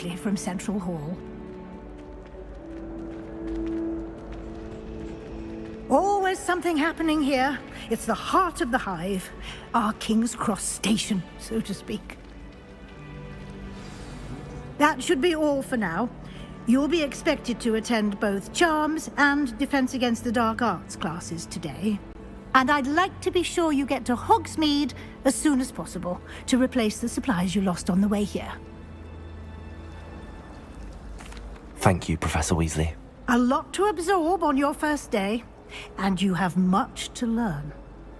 directly from Central Hall. Always something happening here. It's the heart of the hive, our King's Cross station, so to speak. That should be all for now. You'll be expected to attend both Charms and Defense Against the Dark Arts classes today. And I'd like to be sure you get to Hogsmeade as soon as possible to replace the supplies you lost on the way here. Thank you, Professor Weasley. A lot to absorb on your first day, and you have much to learn.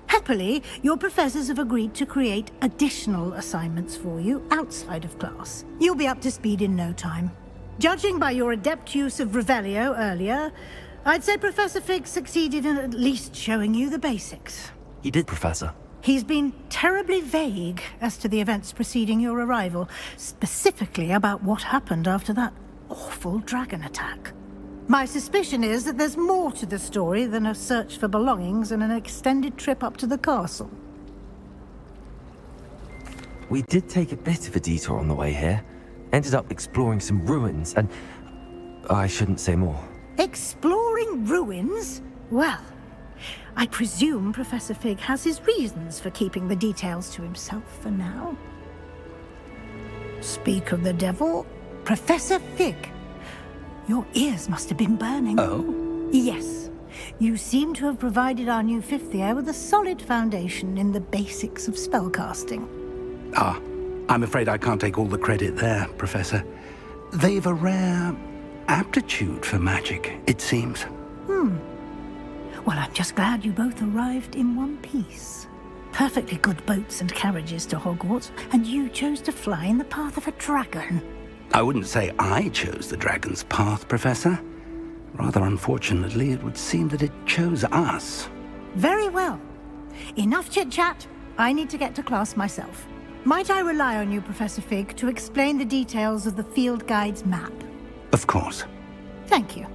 Happily, your professors have agreed to create additional assignments for you outside of class. You'll be up to speed in no time. Judging by your adept use of Revelio earlier, I'd say Professor Fig succeeded in at least showing you the basics. He did, Professor. He's been terribly vague as to the events preceding your arrival, specifically about what happened after that awful dragon attack. My suspicion is that there's more to the story than a search for belongings and an extended trip up to the castle. We did take a bit of a detour on the way here. Ended up exploring some ruins and... I shouldn't say more. Exploring ruins? Well, I presume Professor Fig has his reasons for keeping the details to himself for now. Speak of the devil, Professor Fig. Your ears must have been burning. Oh? Yes. You seem to have provided our new fifth year with a solid foundation in the basics of spellcasting. Ah, I'm afraid I can't take all the credit there, Professor. They've a rare aptitude for magic, it seems. Well, I'm just glad you both arrived in one piece. Perfectly good boats and carriages to Hogwarts, and you chose to fly in the path of a dragon. I wouldn't say I chose the dragon's path, Professor. Rather unfortunately, it would seem that it chose us. Very well. Enough chit-chat. I need to get to class myself. Might I rely on you, Professor Fig, to explain the details of the field guide's map? Of course. Thank you.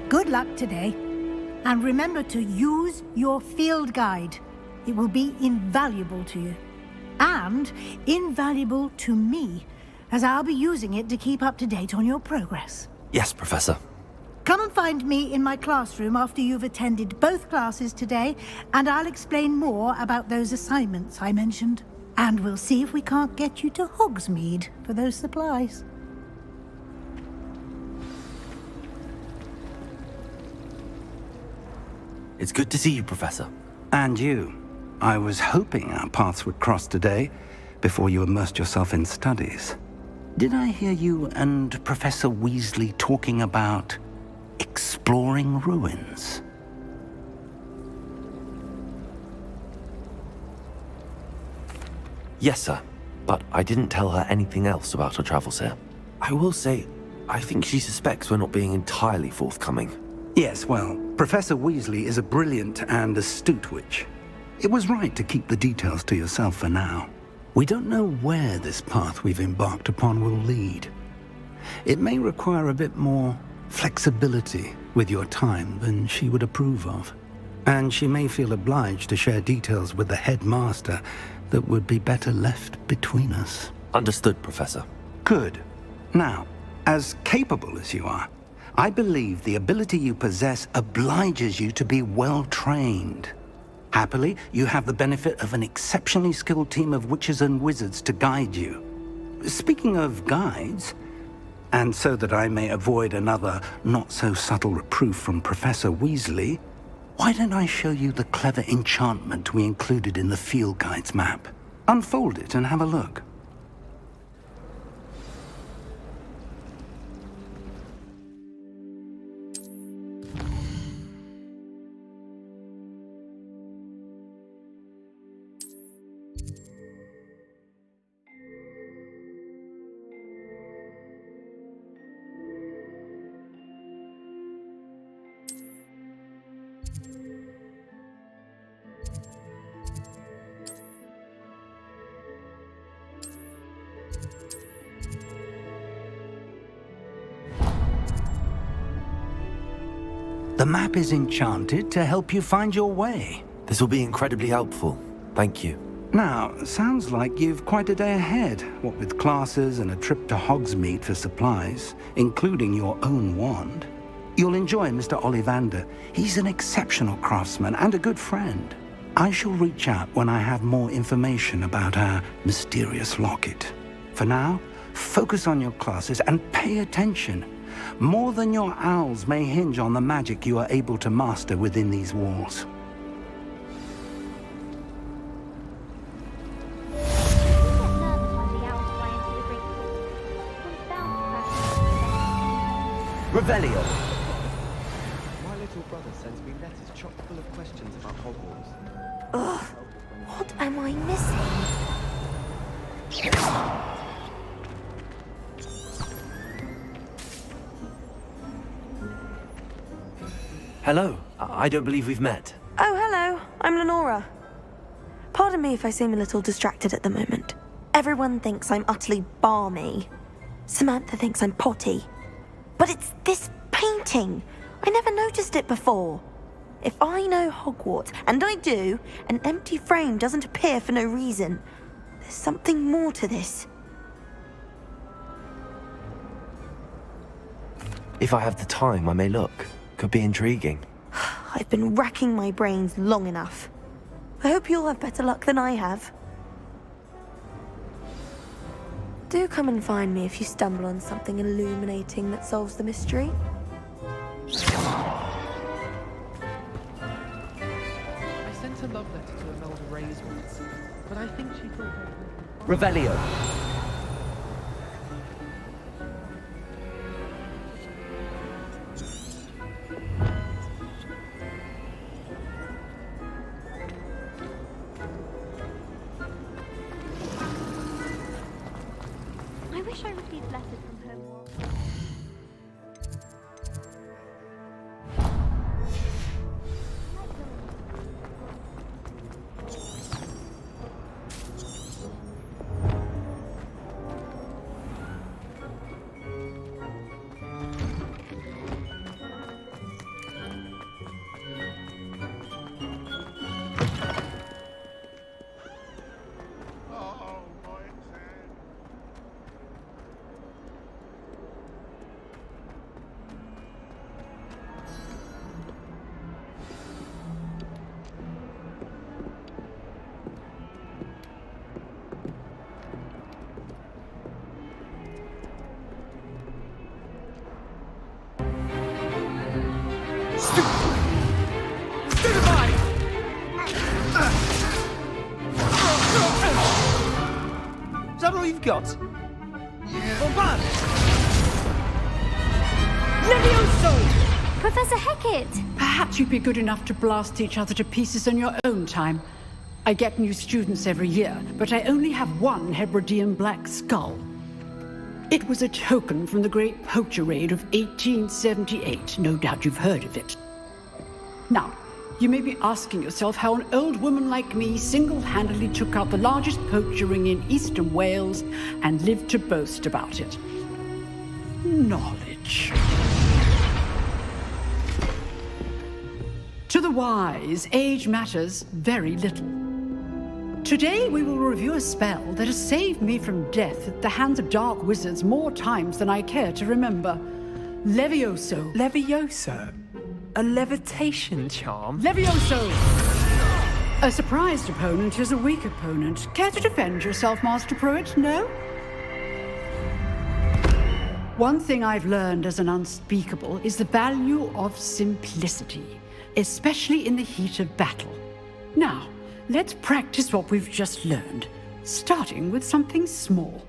Good luck today. And remember to use your field guide. It will be invaluable to you. And invaluable to me, as I'll be using it to keep up to date on your progress. Yes, Professor. Come and find me in my classroom after you've attended both classes today, and I'll explain more about those assignments I mentioned. And we'll see if we can't get you to Hogsmeade for those supplies. It's good to see you, Professor. And you. I was hoping our paths would cross today, before you immersed yourself in studies. Did I hear you and Professor Weasley talking about exploring ruins? Yes, sir. But I didn't tell her anything else about her travels here. I will say, I think she suspects we're not being entirely forthcoming. Yes, well, Professor Weasley is a brilliant and astute witch. It was right to keep the details to yourself for now. We don't know where this path we've embarked upon will lead. It may require a bit more flexibility with your time than she would approve of. And she may feel obliged to share details with the headmaster that would be better left between us. Understood, Professor. Good. Now, as capable as you are, I believe the ability you possess obliges you to be well trained. Happily, you have the benefit of an exceptionally skilled team of witches and wizards to guide you. Speaking of guides, and so that I may avoid another not-so-subtle reproof from Professor Weasley, why don't I show you the clever enchantment we included in the field guide's map? Unfold it and have a look. The map is enchanted to help you find your way. This will be incredibly helpful. Thank you. Now, sounds like you've quite a day ahead, what with classes and a trip to Hogsmeade for supplies, including your own wand. You'll enjoy Mr. Ollivander. He's an exceptional craftsman and a good friend. I shall reach out when I have more information about our mysterious locket. For now, focus on your classes and pay attention. More than your owls may hinge on the magic you are able to master within these walls. Revelio! My little brother sends me letters chock full of questions about Hogwarts. Ugh, what am I missing? Hello. I don't believe we've met. Oh, hello. I'm Lenora. Pardon me if I seem a little distracted at the moment. Everyone thinks I'm utterly balmy. Samantha thinks I'm potty. But it's this painting. I never noticed it before. If I know Hogwarts, and I do, an empty frame doesn't appear for no reason. There's something more to this. If I have the time, I may look. Could be intriguing. I've been racking my brains long enough. I hope you'll have better luck than I have. Do come and find me if you stumble on something illuminating that solves the mystery. I sent a love letter to Imelda Reyes once, but I think she thought Revelio! I wish I received letters from Hogwarts. Is that all you've got? Bombard! Levioso! Professor Hecat! Perhaps you'd be good enough to blast each other to pieces on your own time. I get new students every year, but I only have one Hebridean black skull. It was a token from the Great Poacher Raid of 1878. No doubt you've heard of it. Now, you may be asking yourself how an old woman like me single-handedly took out the largest poacher ring in eastern Wales and lived to boast about it. Knowledge. To the wise, age matters very little. Today we will review a spell that has saved me from death at the hands of dark wizards more times than I care to remember. Levioso. Levioso? A levitation charm? Levioso! A surprised opponent is a weak opponent. Care to defend yourself, Master Pruitt? No? One thing I've learned as an unspeakable is the value of simplicity, especially in the heat of battle. Now, let's practice what we've just learned, starting with something small.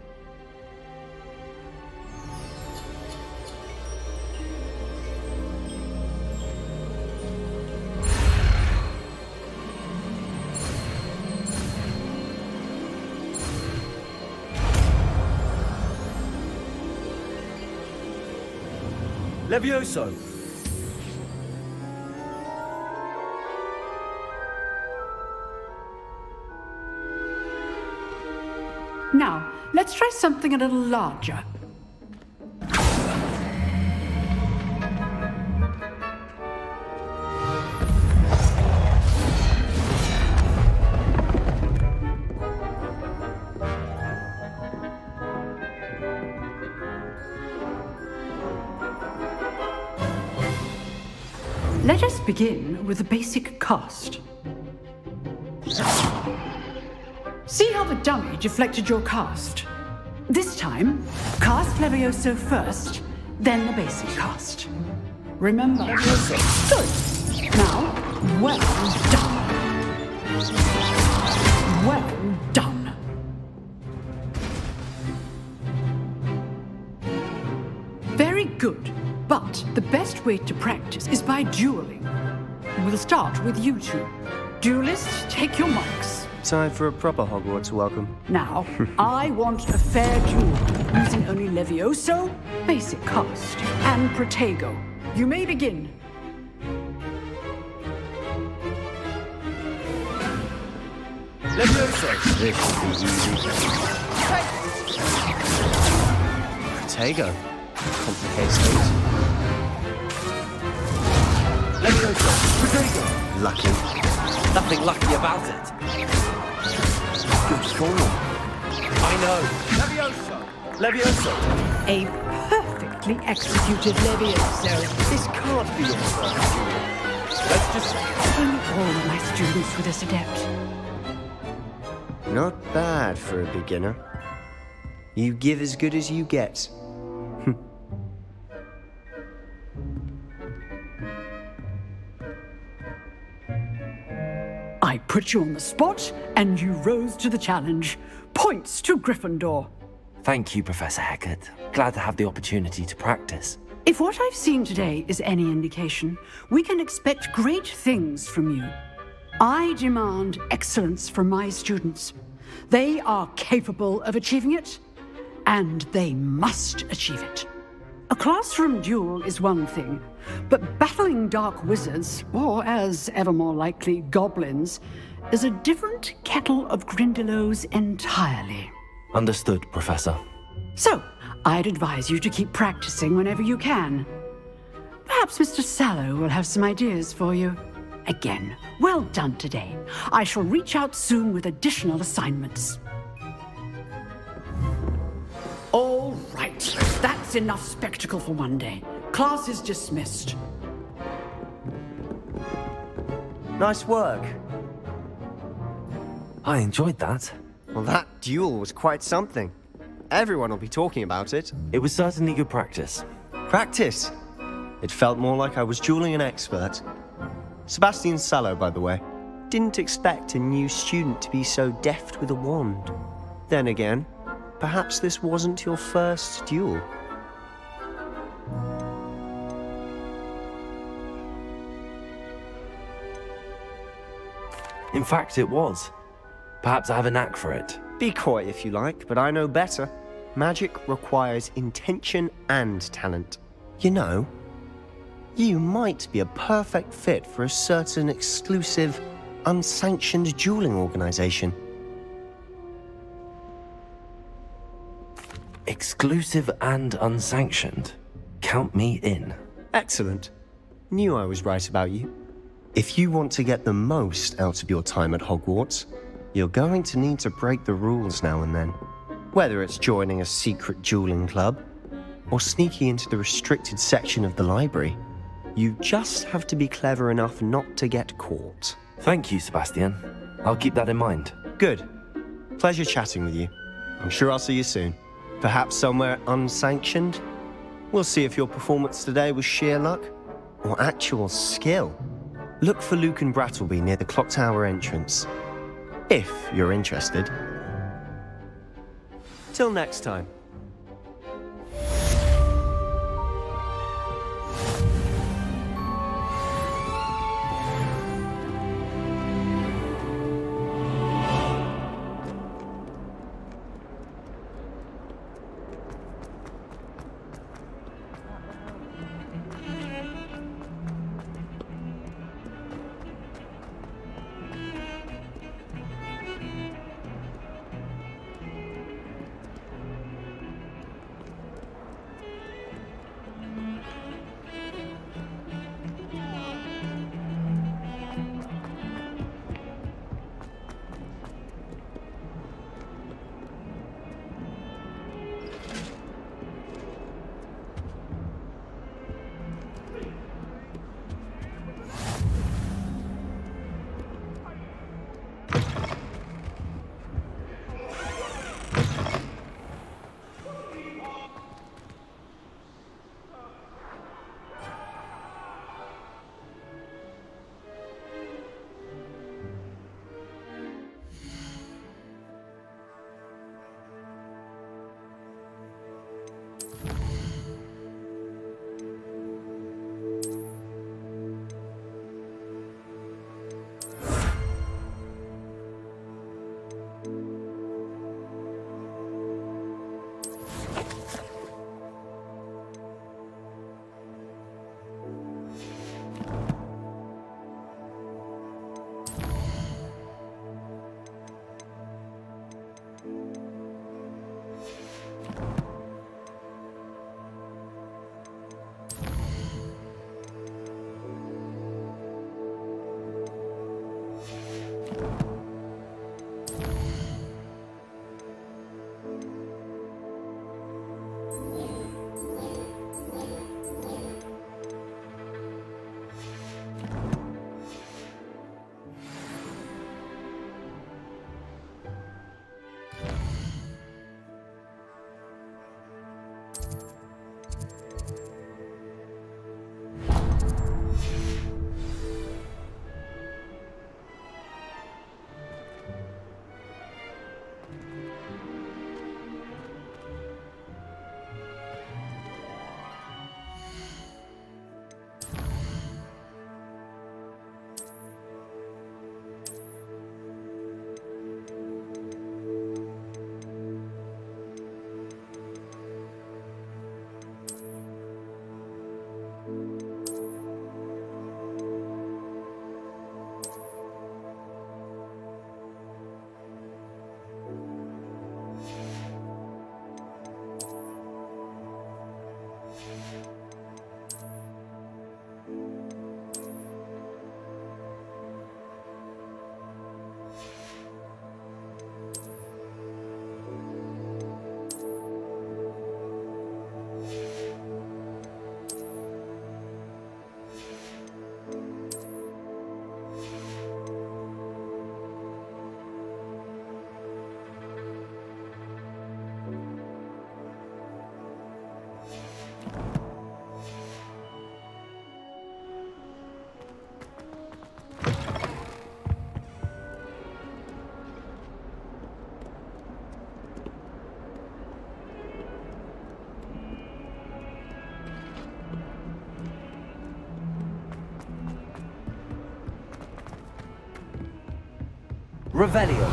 Levioso! Now, let's try something a little larger. Let us begin with the basic cast. See how the dummy deflected your cast? This time, cast Levioso first, then the basic cast. Remember, good. Now, well done. Well done. Very good, but the best way to practice is by dueling. We'll start with you two. Duelists, take your marks. Time for a proper Hogwarts welcome. Now, I want a fair duel, using only Levioso, basic cast, and Protego. You may begin. Levioso. This should be easy. Protego. Complicates things. Levioso! Protego! Lucky. Nothing lucky about it. Good call. I know. Levioso! Levioso! A perfectly executed Levioso. This can't be your first duel. Let's just... All of my students with this adept. Not bad for a beginner. You give as good as you get. I put you on the spot, and you rose to the challenge. Points to Gryffindor. Thank you, Professor Hecat. Glad to have the opportunity to practice. If what I've seen today is any indication, we can expect great things from you. I demand excellence from my students. They are capable of achieving it, and they must achieve it. A classroom duel is one thing, but battling dark wizards, or as ever more likely, goblins, is a different kettle of Grindylows entirely. Understood, Professor. So, I'd advise you to keep practicing whenever you can. Perhaps Mr. Sallow will have some ideas for you. Again, well done today. I shall reach out soon with additional assignments. All right, that's enough spectacle for one day. Class is dismissed. Nice work. I enjoyed that. Well, that duel was quite something. Everyone will be talking about it. It was certainly good practice. Practice? It felt more like I was dueling an expert. Sebastian Sallow, by the way. Didn't expect a new student to be so deft with a wand. Then again, perhaps this wasn't your first duel. In fact, it was. Perhaps I have a knack for it. Be coy if you like, but I know better. Magic requires intention and talent. You know, you might be a perfect fit for a certain exclusive, unsanctioned dueling organization. Exclusive and unsanctioned. Count me in. Excellent. Knew I was right about you. If you want to get the most out of your time at Hogwarts, you're going to need to break the rules now and then. Whether it's joining a secret dueling club, or sneaking into the restricted section of the library, you just have to be clever enough not to get caught. Thank you, Sebastian. I'll keep that in mind. Good. Pleasure chatting with you. I'm sure I'll see you soon. Perhaps somewhere unsanctioned? We'll see if your performance today was sheer luck, or actual skill. Look for Luke and Brattleby near the clock tower entrance. If you're interested. Till next time. Revelio.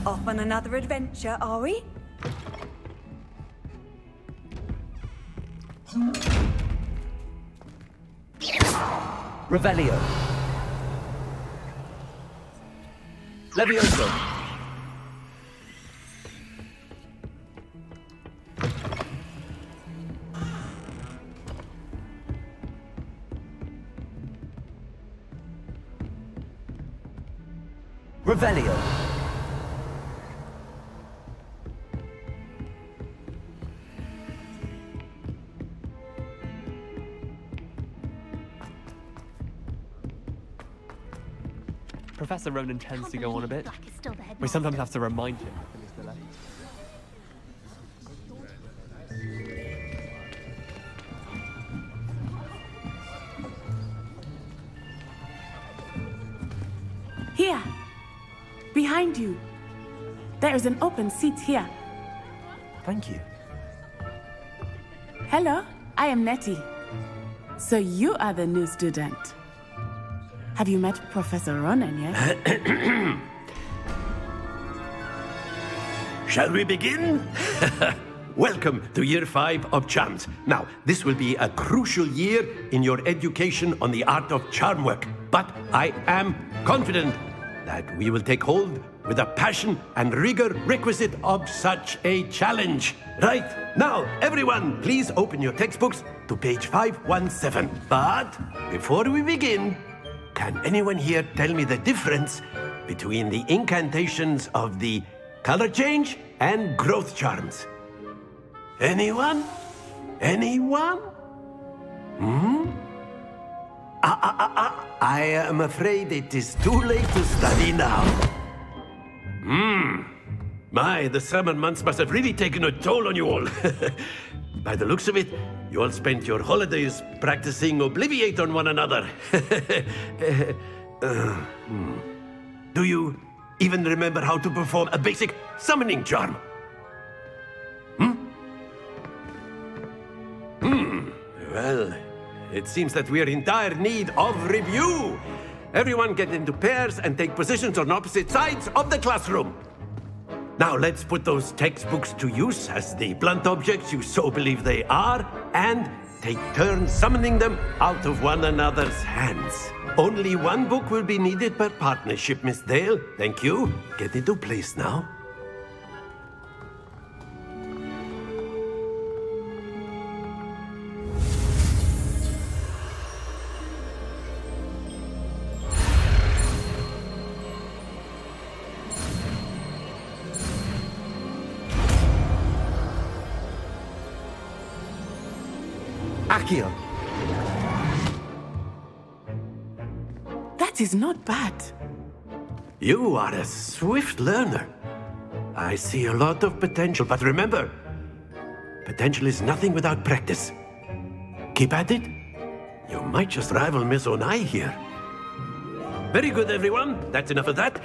Off on another adventure, are we? Revelio. Levioso. Revelio. Professor Ronan tends to go on a bit. Black is still the headmaster. We sometimes have to remind him when he's delayed. Here! Behind you! There is an open seat here. Thank you. Hello, I am Nettie. So you are the new student. Have you met Professor Ronan yet? Shall we begin? Welcome to Year 5 of Charms. Now, this will be a crucial year in your education on the art of charm work. But I am confident that we will take hold with the passion and rigor requisite of such a challenge. Right, now, everyone, please open your textbooks to page 517. But before we begin, can anyone here tell me the difference between the incantations of the color change and growth charms? Anyone? Anyone? I am afraid it is too late to study now. My, the summer months must have really taken a toll on you all. By the looks of it, you all spent your holidays practicing Obliviate on one another. Do you even remember how to perform a basic summoning charm? Well, it seems that we are in dire need of review. Everyone get into pairs and take positions on opposite sides of the classroom. Now let's put those textbooks to use as the blunt objects you so believe they are, and take turns summoning them out of one another's hands. Only one book will be needed per partnership, Miss Dale. Thank you. Get into place now. Accio. That is not bad. You are a swift learner. I see a lot of potential, but remember, potential is nothing without practice. Keep at it. You might just rival Miss Onai here. Very good, everyone. That's enough of that.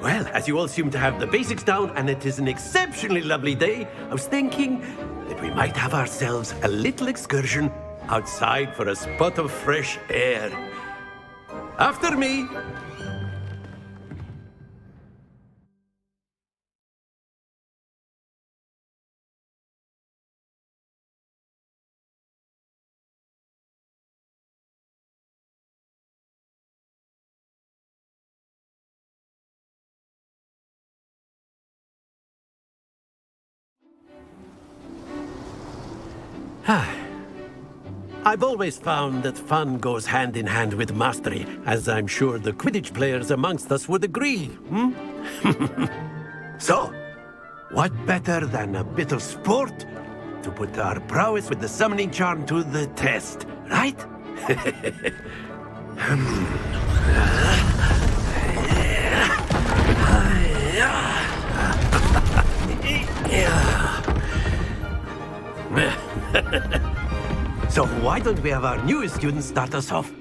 Well, as you all seem to have the basics down, and it is an exceptionally lovely day, I was thinking that we might have ourselves a little excursion outside for a spot of fresh air. After me. I've always found that fun goes hand in hand with mastery, as I'm sure the Quidditch players amongst us would agree, So, what better than a bit of sport to put our prowess with the summoning charm to the test, right? So why don't we have our newest student start us off?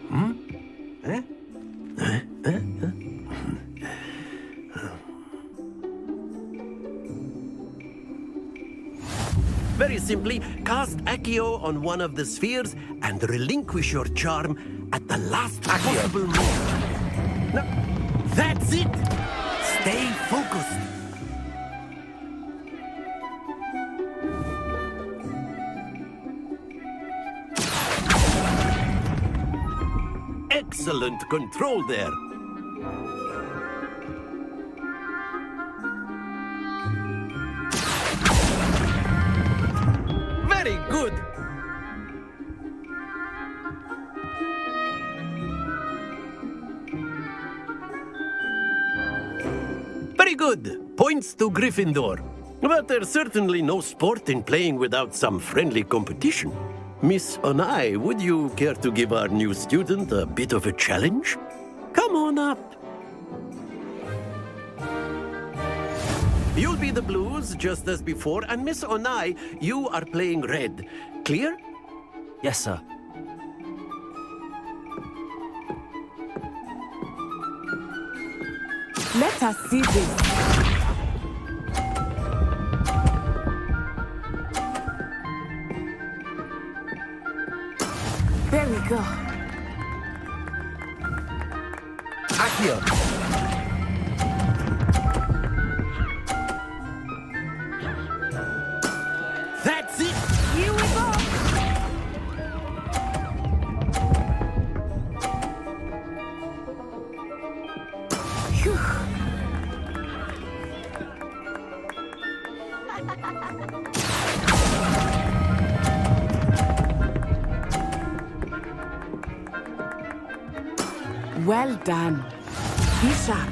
Very simply, cast Accio on one of the spheres and relinquish your charm at the last possible moment. Now, that's it! Stay focused. Excellent control there. Very good. Very good. Points to Gryffindor. But there's certainly no sport in playing without some friendly competition. Miss Onai, would you care to give our new student a bit of a challenge? Come on up. You'll be the blues, just as before, and Miss Onai, you are playing red. Clear? Yes, sir. Let us see this. There we go. Accio. That's it! Here we go! Well done. Be sharp.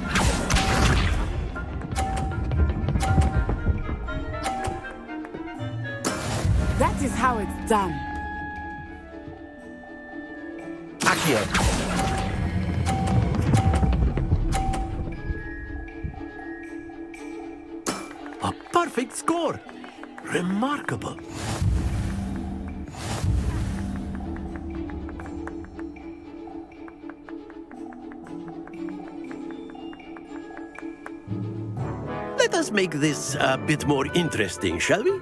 That is how it's done. Accio. A perfect score. Remarkable. us make this a bit more interesting, shall we?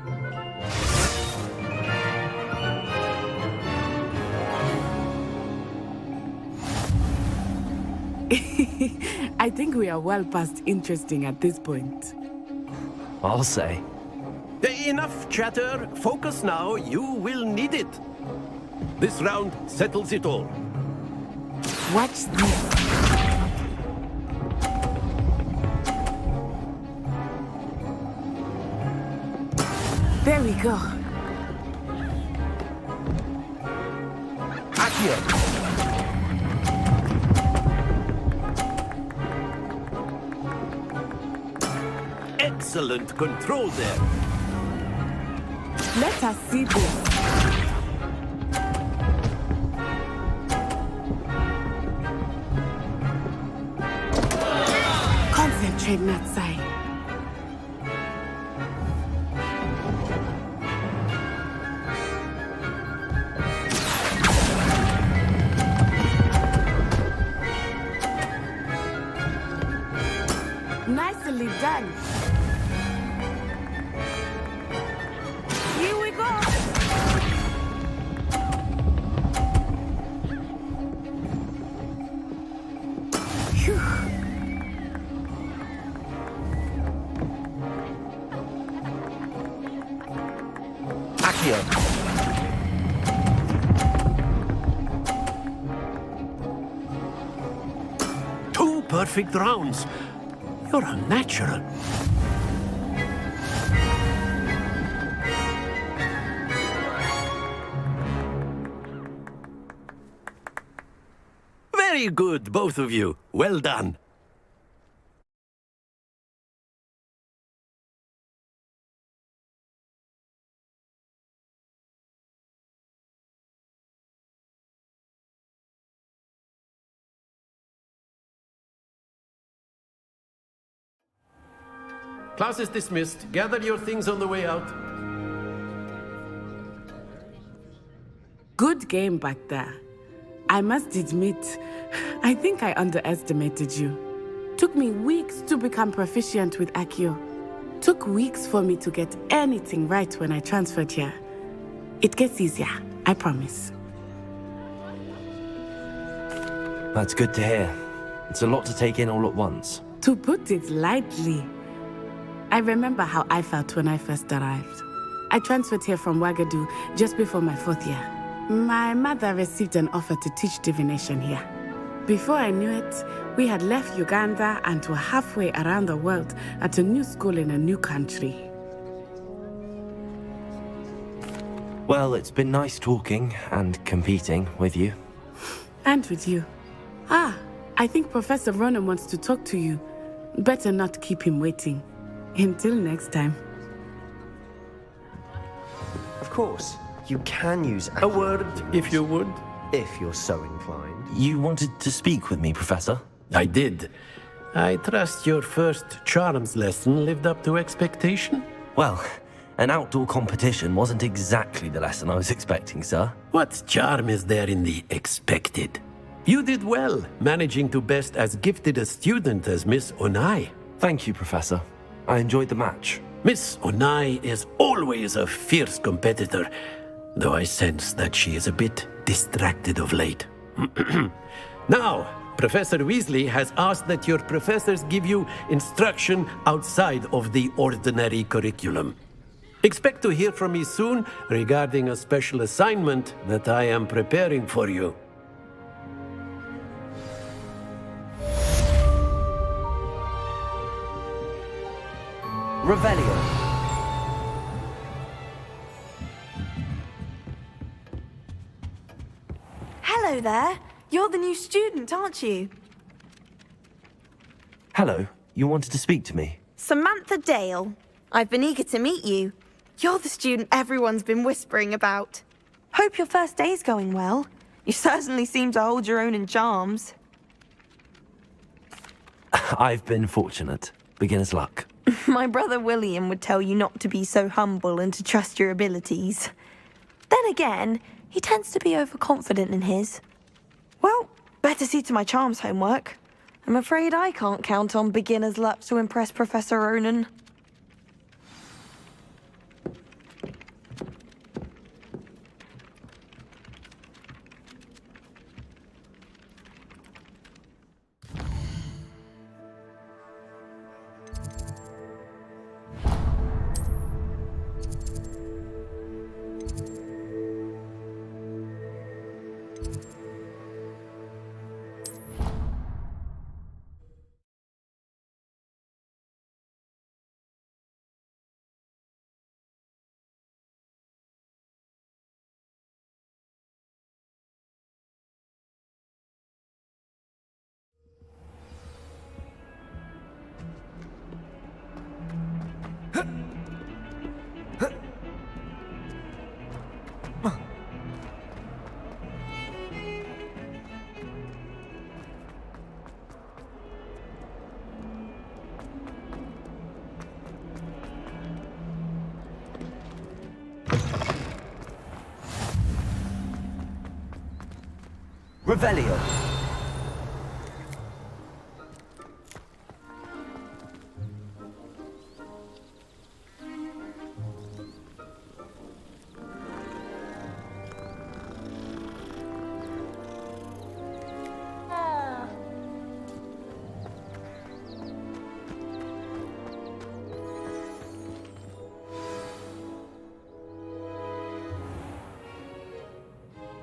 I think we are well past interesting at this point. I'll say. Enough chatter. Focus now. You will need it. This round settles it all. Watch this. There we go. Accio. Excellent control there. Let us see this. Concentrate, Natsai. Nicely done. Here we go. Phew. Accio. Two perfect rounds. You're unnatural. Very good, both of you. Well done. Class is dismissed. Gather your things on the way out. Good game back there. I must admit, I think I underestimated you. Took me weeks to become proficient with Accio. Took weeks for me to get anything right when I transferred here. It gets easier, I promise. That's good to hear. It's a lot to take in all at once. To put it lightly, I remember how I felt when I first arrived. I transferred here from Ouagadougou just before my 4th year. My mother received an offer to teach divination here. Before I knew it, we had left Uganda and were halfway around the world at a new school in a new country. Well, it's been nice talking and competing with you. And with you. Ah, I think Professor Ronan wants to talk to you. Better not keep him waiting. Until next time. Of course, you can use A word, if you would. if you're so inclined. You wanted to speak with me, Professor? I did. I trust your first charms lesson lived up to expectation? Well, an outdoor competition wasn't exactly the lesson I was expecting, sir. What charm is there in the expected? You did well, managing to best as gifted a student as Miss Onai. Thank you, Professor. I enjoyed the match. Miss Onai is always a fierce competitor, though I sense that she is a bit distracted of late. Now, Professor Weasley has asked that your professors give you instruction outside of the ordinary curriculum. Expect to hear from me soon regarding a special assignment that I am preparing for you. Revelio. Hello there. You're the new student, aren't you? Hello, you wanted to speak to me? Samantha Dale. I've been eager to meet you. You're the student everyone's been whispering about. Hope your first day's going well. You certainly seem to hold your own in charms. I've been fortunate. Beginner's luck. My brother William would tell you not to be so humble and to trust your abilities. Then again, he tends to be overconfident in his. Well, better see to my charms homework. I'm afraid I can't count on beginner's luck to impress Professor Ronan. Revelio.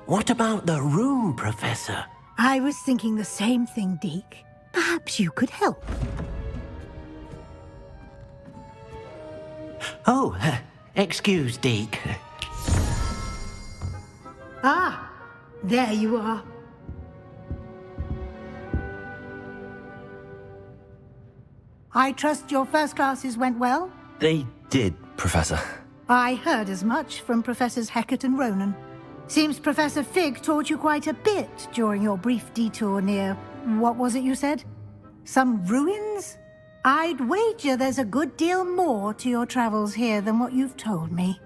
What about the room, Professor? I was thinking the same thing, Deke. Perhaps you could help. Oh, excuse, Deke. Ah, there you are. I trust your first classes went well? They did, Professor. I heard as much from Professors Hecat and Ronan. Seems Professor Fig taught you quite a bit during your brief detour near... what was it you said? Some ruins? I'd wager there's a good deal more to your travels here than what you've told me.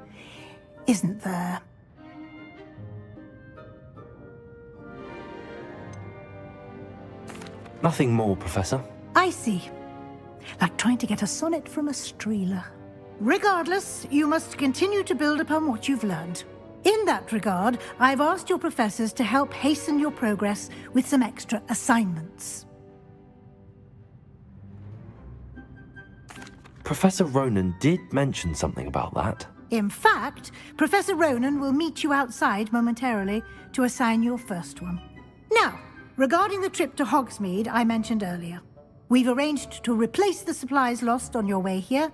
Isn't there? Nothing more, Professor. I see. Like trying to get a sonnet from a streeler. Regardless, you must continue to build upon what you've learned. In that regard, I've asked your professors to help hasten your progress with some extra assignments. Professor Ronan did mention something about that. In fact, Professor Ronan will meet you outside momentarily to assign your first one. Now, regarding the trip to Hogsmeade I mentioned earlier, we've arranged to replace the supplies lost on your way here,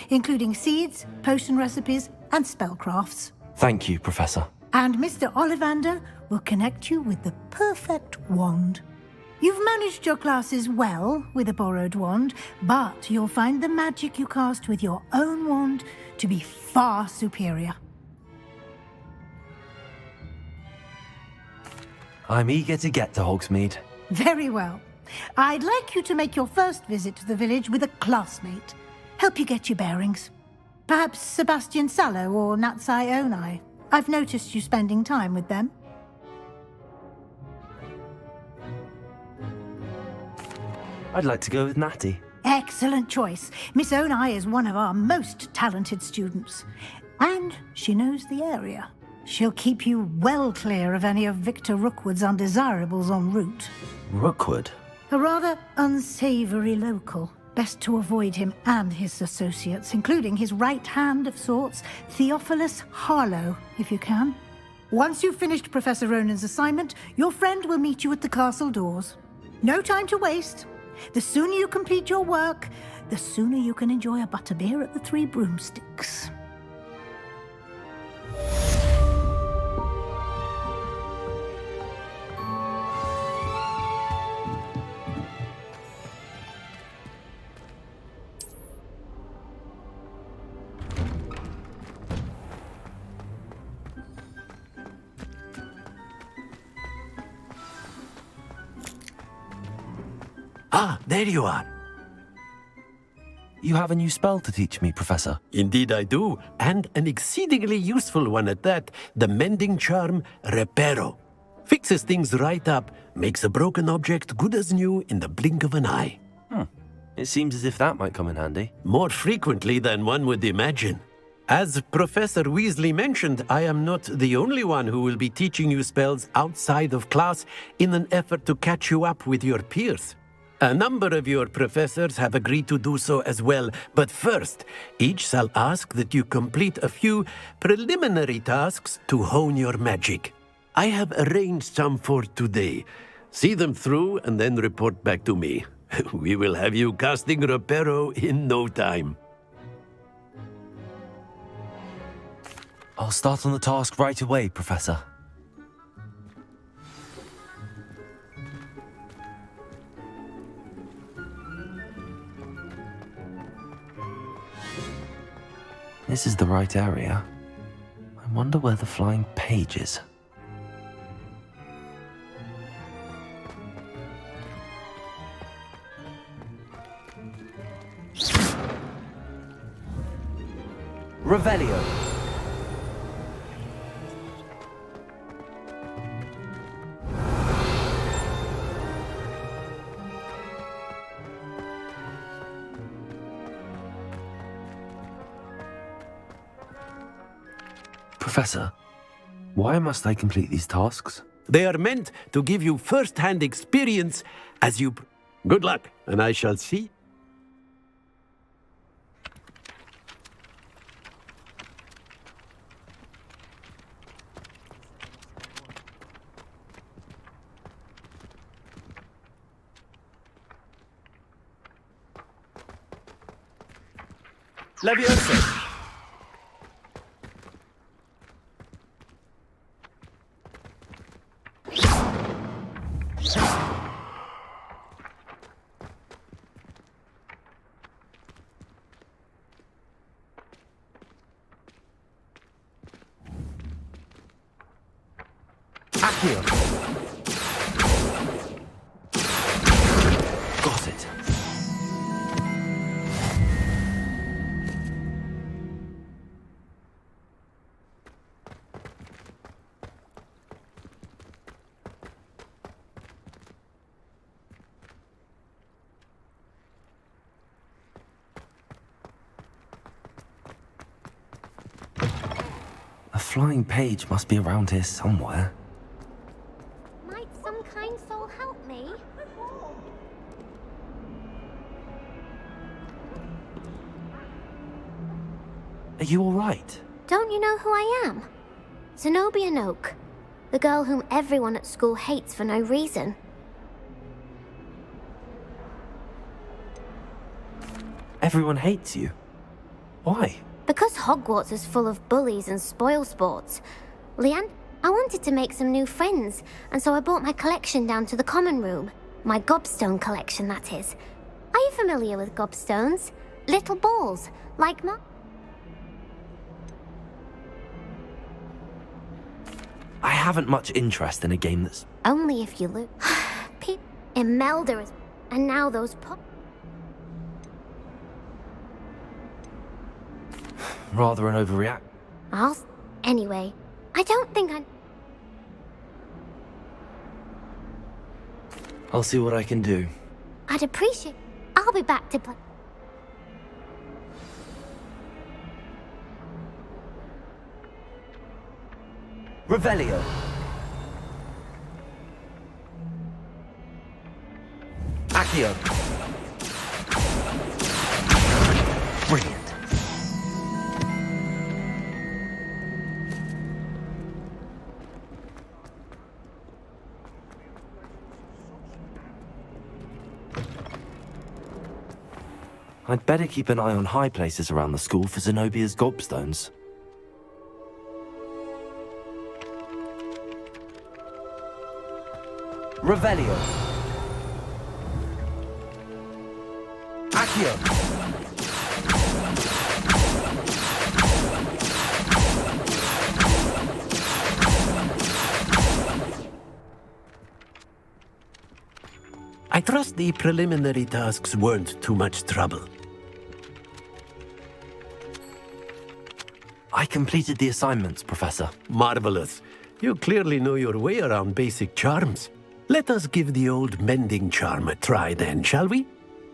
including seeds, potion recipes, and spellcrafts. Thank you, Professor. And Mr. Ollivander will connect you with the perfect wand. You've managed your classes well with a borrowed wand, but you'll find the magic you cast with your own wand to be far superior. I'm eager to get to Hogsmeade. Very well. I'd like you to make your first visit to the village with a classmate. Help you get your bearings. Perhaps Sebastian Sallow or Natsai Onai. I've noticed you spending time with them. I'd like to go with Natty. Excellent choice. Miss Onai is one of our most talented students. And she knows the area. She'll keep you well clear of any of Victor Rookwood's undesirables en route. Rookwood? A rather unsavory local. Best to avoid him and his associates, including his right hand of sorts, Theophilus Harlow, if you can. Once you've finished Professor Ronan's assignment, your friend will meet you at the castle doors. No time to waste. The sooner you complete your work, the sooner you can enjoy a butterbeer at the Three Broomsticks. Ah, there you are. You have a new spell to teach me, Professor. Indeed I do, and an exceedingly useful one at that, the mending charm Reparo. Fixes things right up, makes a broken object good as new in the blink of an eye. It seems as if that might come in handy. More frequently than one would imagine. As Professor Weasley mentioned, I am not the only one who will be teaching you spells outside of class in an effort to catch you up with your peers. A number of your professors have agreed to do so as well, but first, each shall ask that you complete a few preliminary tasks to hone your magic. I have arranged some for today. See them through and then report back to me. We will have you casting Reparo in no time. I'll start on the task right away, Professor. This is the right area. I wonder where the flying page is. Revelio. Professor, why must I complete these tasks? They are meant to give you first-hand experience as you... Good luck, and I shall see. Leviosa! Accio! Got it. A flying page must be around here somewhere. Might some kind soul help me? Are you all right? Don't you know who I am? Zenobia Noak, the girl whom everyone at school hates for no reason. Everyone hates you. Why? Because Hogwarts is full of bullies and spoilsports. Leanne, I wanted to make some new friends, and so I brought my collection down to the common room. My gobstone collection, that is. Are you familiar with gobstones? Little balls, like my... I haven't much interest in a game that's... Only if you look. Imelda is... And now those rather an overreact. Anyway, I don't think I'll see what I can do. I'd appreciate... I'll be back to play. Revelio. Accio. Brilliant. I'd better keep an eye on high places around the school for Zenobia's gobstones. Revelio. Accio. I trust the preliminary tasks weren't too much trouble. I completed the assignments, Professor. Marvelous. You clearly know your way around basic charms. Let us give the old mending charm a try then, shall we?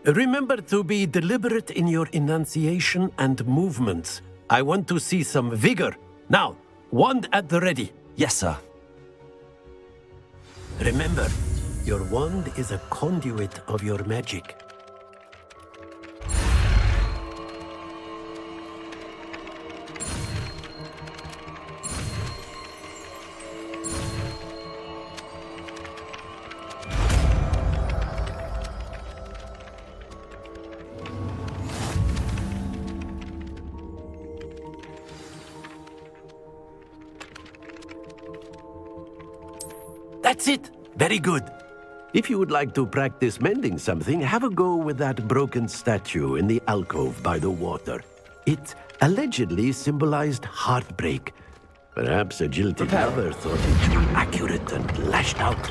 Remember to be deliberate in your enunciation and movements. I want to see some vigor. Now, wand at the ready. Yes, sir. Remember, your wand is a conduit of your magic. That's it! Very good. If you would like to practice mending something, have a go with that broken statue in the alcove by the water. It allegedly symbolized heartbreak. Perhaps a jilted lover thought it too accurate and lashed out.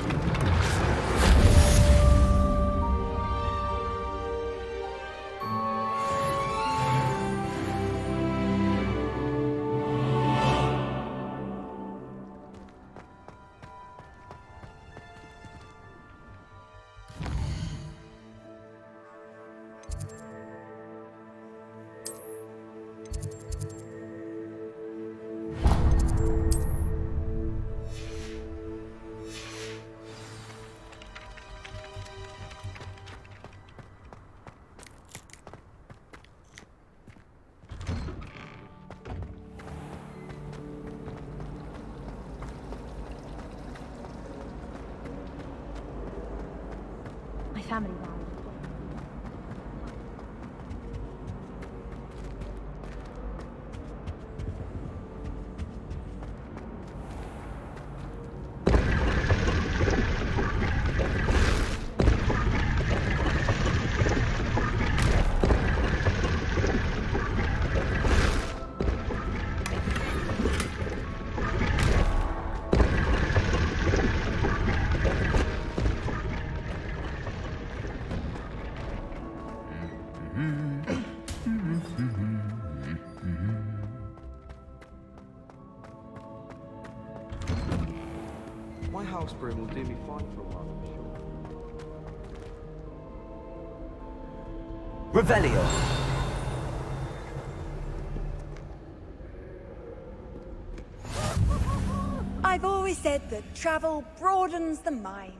family died. My house broom will do me fine for a while, I'm sure. Revelio. I've always said that travel broadens the mind.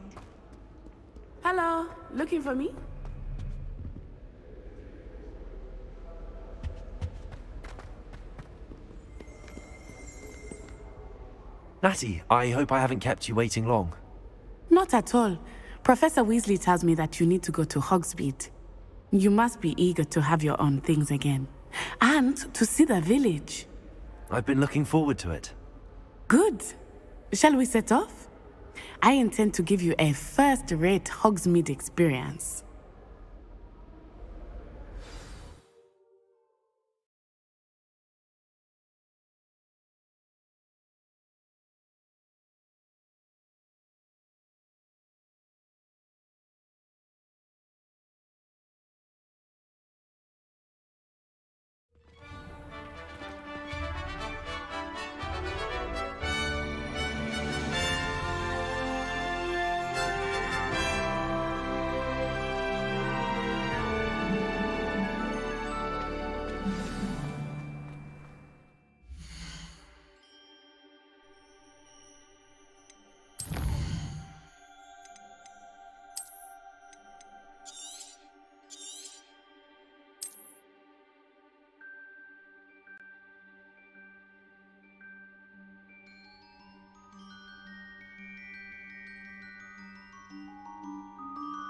Hello, looking for me? Natty, I hope I haven't kept you waiting long. Not at all. Professor Weasley tells me that you need to go to Hogsmeade. You must be eager to have your own things again. And to see the village. I've been looking forward to it. Good. Shall we set off? I intend to give you a first-rate Hogsmeade experience.